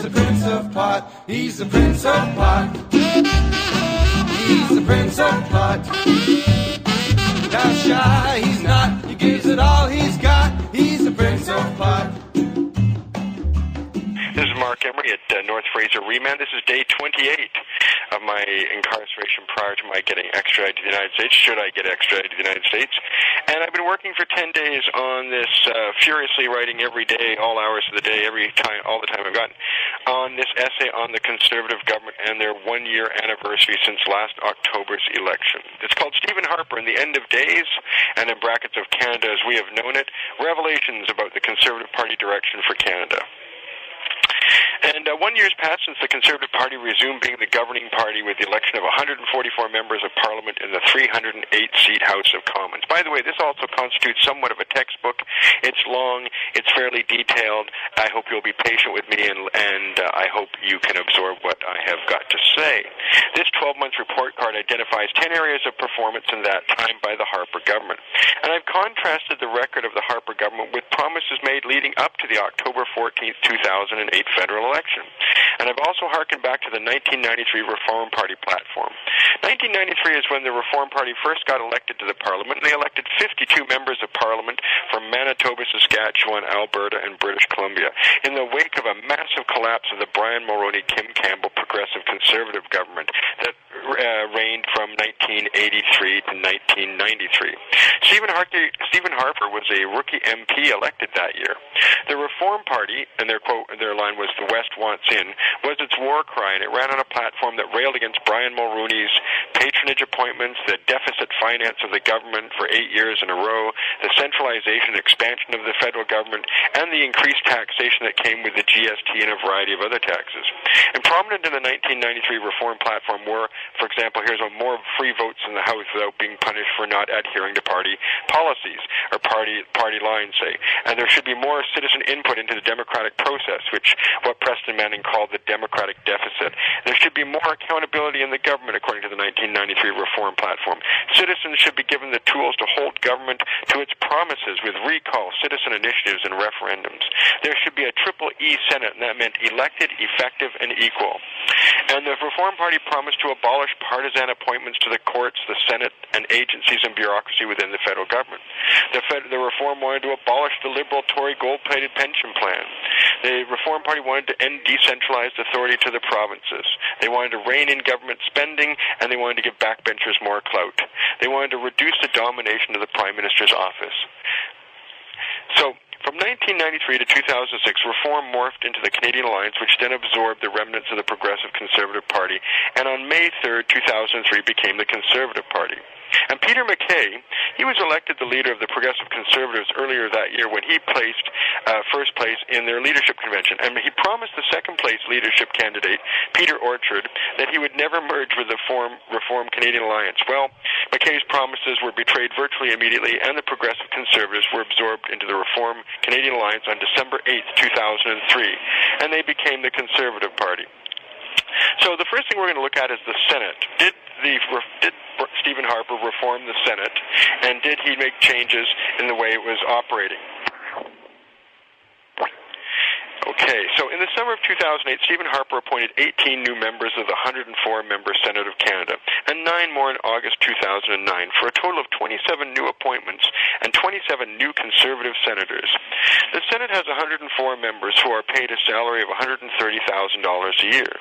the Prince of Pot. He's the Prince of Pot. He's the Prince of Pot. Now shy, he's not. He gives it all he's got. He's the Prince of Pot. This is Marc Emery at North Fraser Remand. This is day 28 of my incarceration prior to my getting extradited to the United States, should I get extradited to the United States. And I've been working for 10 days on this, furiously writing every day, all hours of the day, every time, all the time I've gotten, on this essay on the Conservative government and their one-year anniversary since last October's election. It's called Stephen Harper and the End of Days, and in brackets of Canada as we have known it, Revelations about the Conservative Party direction for Canada. And 1 year's passed since the Conservative Party resumed being the governing party with the election of 144 members of Parliament in the 308-seat House of Commons. By the way, this also constitutes somewhat of a textbook. It's long, it's fairly detailed. I hope you'll be patient with me, and I hope you can absorb what I have got to say. This 12-month report card identifies 10 areas of performance in that time by the Harper government. And I've contrasted the record of the Harper government with promises made leading up to the October 14th, 2008 federal election. And I've also harkened back to the 1993 Reform Party platform. 1993 is when the Reform Party first got elected to the Parliament, and they elected 52 members of Parliament from Manitoba, Saskatchewan, Alberta, and British Columbia, in the wake of a massive collapse of the Brian Mulroney-Kim Campbell Progressive Conservative government that reigned from 1983 to 1993. Stephen Harper was a rookie MP elected that year. The Reform Party, and their quote, their line was "The West wants in," was its war cry, and it ran on a platform that railed against Brian Mulroney's patronage appointments, the deficit finance of the government for 8 years in a row, the centralization and expansion of the federal government, and the increased taxation that came with the GST and a variety of other taxes. And prominent in the 1993 Reform platform were, for example, here's more free votes in the House without being punished for not adhering to party policies, or party lines, say. And there should be more citizen input into the democratic process, which what Preston Manning called the democratic deficit. There should be more accountability in the government, according to the 1993 Reform platform. Citizens should be given the tools to hold government to its promises with recall, citizen initiatives, and referendums. There should be a triple E Senate, and that meant elected, effective, and equal. And the Reform Party promised to abolish partisan appointments to the courts, the Senate, and agencies and bureaucracy within the federal government. The Reform wanted to abolish the liberal Tory gold-plated pension plan. The Reform Party wanted to end decentralized authority to the provinces. They wanted to rein in government spending, and they wanted to give backbenchers more clout. They wanted to reduce the domination of the Prime Minister's office. So, from 1993 to 2006, Reform morphed into the Canadian Alliance, which then absorbed the remnants of the Progressive Conservative Party, and on May 3rd, 2003, became the Conservative Party. And Peter MacKay, he was elected the leader of the Progressive Conservatives earlier that year when he placed first place in their leadership convention. And he promised the second-place leadership candidate, Peter Orchard, that he would never merge with the Reform Canadian Alliance. Well, MacKay's promises were betrayed virtually immediately, and the Progressive Conservatives were absorbed into the Reform Canadian Alliance on December 8th, 2003, and they became the Conservative Party. So the first thing we're going to look at is the Senate. Did Stephen Harper reform the Senate, and did he make changes in the way it was operating? Okay, so in the summer of 2008, Stephen Harper appointed 18 new members of the 104-member Senate of Canada, and 9 more in August 2009, for a total of 27 new appointments and 27 new Conservative senators. The Senate has 104 members who are paid a salary of $130,000 a year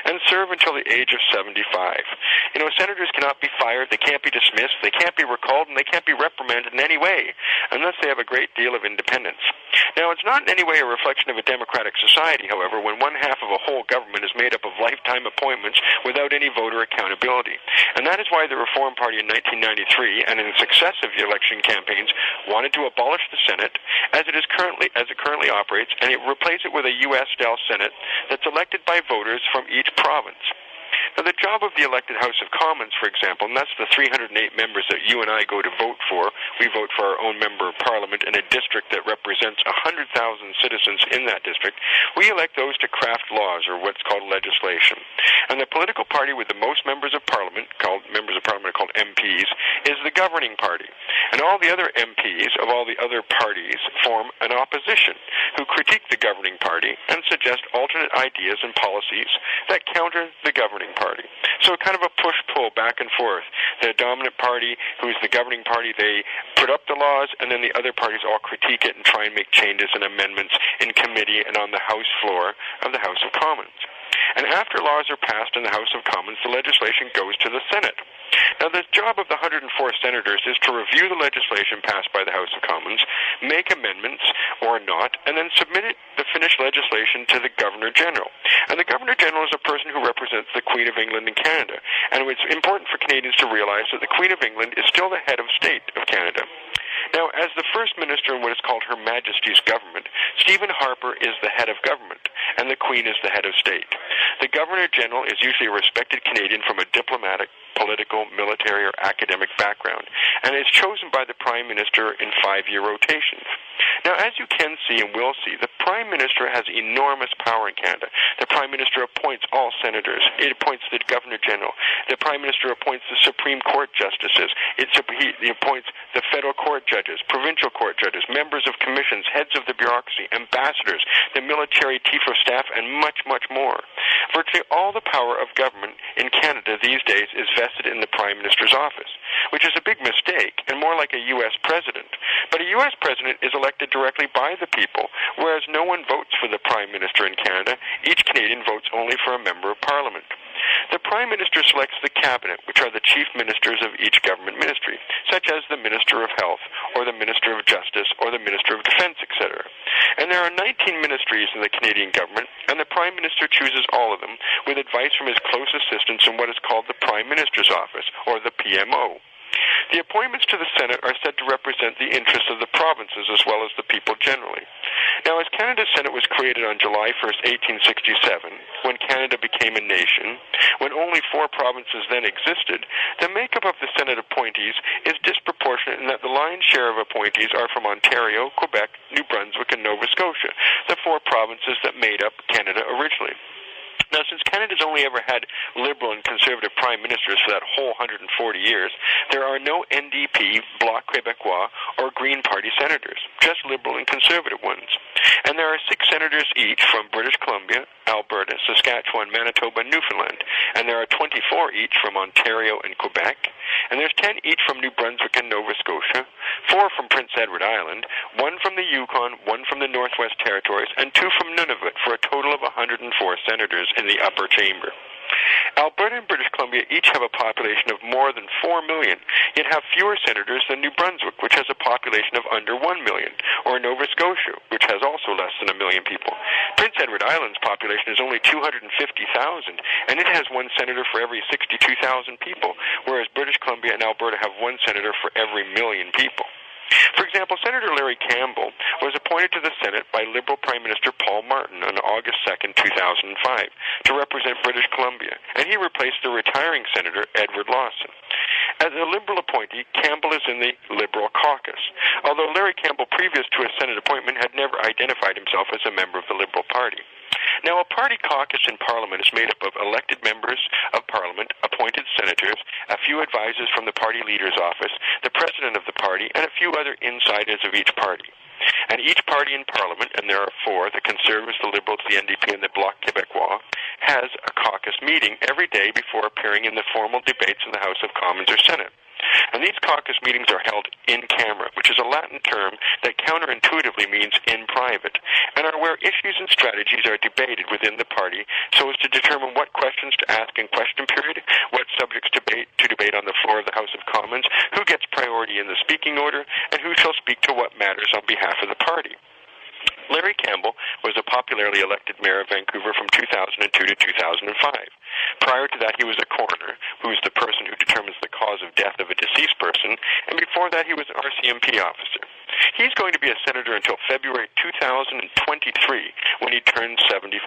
and serve until the age of 75. You know, senators cannot be fired, they can't be dismissed, they can't be recalled, and they can't be reprimanded in any way unless they have a great deal of independence. Now, it's not in any way a reflection of a democratic society, however, when one half of a whole government is made up of lifetime appointments without any voter accountability. And that is why the Reform Party in 1993 and in successive election campaigns wanted to abolish the Senate as it currently operates, and replace it with a U.S.-style Senate that's elected by voters from each province. Now, the job of the elected House of Commons, for example, and that's the 308 members that you and I go to vote for. We vote for our own member of parliament in a district that represents 100,000 citizens in that district. We elect those to craft laws, or what's called legislation. And the political party with the most members of parliament, called MPs, is the governing party. And all the other MPs of all the other parties form an opposition who critique the governing party and suggest alternate ideas and policies that counter the governing party. So kind of a push-pull back and forth. The dominant party, who is the governing party, they put up the laws, and then the other parties all critique it and try and make changes and amendments in committee and on the House floor of the House of Commons. And after laws are passed in the House of Commons, the legislation goes to the Senate. Now, the job of the 104 senators is to review the legislation passed by the House of Commons, make amendments or not, and then submit the finished legislation to the Governor-General. And the Governor-General is a person who represents the Queen of England in Canada. And it's important for Canadians to realize that the Queen of England is still the head of state of Canada. Now, as the First Minister in what is called Her Majesty's government, Stephen Harper is the head of government, and the Queen is the head of state. The Governor-General is usually a respected Canadian from a diplomatic, political, military, or academic background, and is chosen by the Prime Minister in 5-year rotations. Now, as you can see and will see, the Prime Minister has enormous power in Canada. The Prime Minister appoints all senators. It appoints the Governor-General. The Prime Minister appoints the Supreme Court justices. He appoints the federal court judges, provincial court judges, members of commissions, heads of the bureaucracy, ambassadors, the military chief of staff, and much, much more. Virtually all the power of government in Canada these days is vested in the Prime Minister's office, which is a big mistake and more like a U.S. president. But a U.S. president is elected directly by the people, whereas no one votes for the Prime Minister in Canada. Each Canadian votes only for a member of Parliament. The Prime Minister selects the Cabinet, which are the chief ministers of each government ministry, such as the Minister of Health, or the Minister of Justice, or the Minister of Defense, etc. And there are 19 ministries in the Canadian government, and the Prime Minister chooses all of them with advice from his close assistants in what is called the Prime Minister's Office, or the PMO. The appointments to the Senate are said to represent the interests of the provinces as well as the people generally. Now, as Canada's Senate was created on July 1st, 1867, when Canada became a nation, when only 4 provinces then existed, the makeup of the Senate appointees is disproportionate in that the lion's share of appointees are from Ontario, Quebec, New Brunswick, and Nova Scotia, the 4 provinces that made up Canada originally. Now, since Canada's only ever had Liberal and Conservative Prime Ministers for that whole 140 years, there are no NDP, Bloc Québécois, or Green Party senators, just Liberal and Conservative ones. And there are 6 senators each from British Columbia, Alberta, Saskatchewan, Manitoba, and Newfoundland. And there are 24 each from Ontario and Quebec. And there's 10 each from New Brunswick and Nova Scotia, 4 from Prince Edward Island, 1 from the Yukon, 1 from the Northwest Territories, and 2 from Nunavut, for a total of 104 senators in the upper chamber. Alberta and British Columbia each have a population of more than 4 million, yet have fewer senators than New Brunswick, which has a population of under 1 million, or Nova Scotia, which has also less than 1 million people. Prince Edward Island's population is only 250,000, and it has 1 senator for every 62,000 people, whereas British Columbia and Alberta have 1 senator for every 1 million people. For example, Senator Larry Campbell was appointed to the Senate by Liberal Prime Minister Paul Martin on August 2, 2005, to represent British Columbia, and he replaced the retiring Senator Edward Lawson. As a Liberal appointee, Campbell is in the Liberal caucus, although Larry Campbell, previous to his Senate appointment, had never identified himself as a member of the Liberal Party. Now, a party caucus in Parliament is made up of elected members of Parliament, appointed senators, a few advisors from the party leader's office, the president of the party, and a few other insiders of each party. And each party in Parliament, and there are 4, the Conservatives, the Liberals, the NDP, and the Bloc Québécois, has a caucus meeting every day before appearing in the formal debates in the House of Commons or Senate. And these caucus meetings are held in camera, which is a Latin term that counterintuitively means in private, and are where issues and strategies are debated within the party so as to determine what questions to ask in question period, what subjects to debate on the floor of the House of Commons, who gets priority in the speaking order, and who shall speak to what matters on behalf of the party. Larry Campbell was a popularly elected mayor of Vancouver from 2002 to 2005. Prior to that, he was a coroner, who is the person who determines the cause of death of a deceased person, and before that, he was an RCMP officer. He's going to be a senator until February 2023, when he turns 75.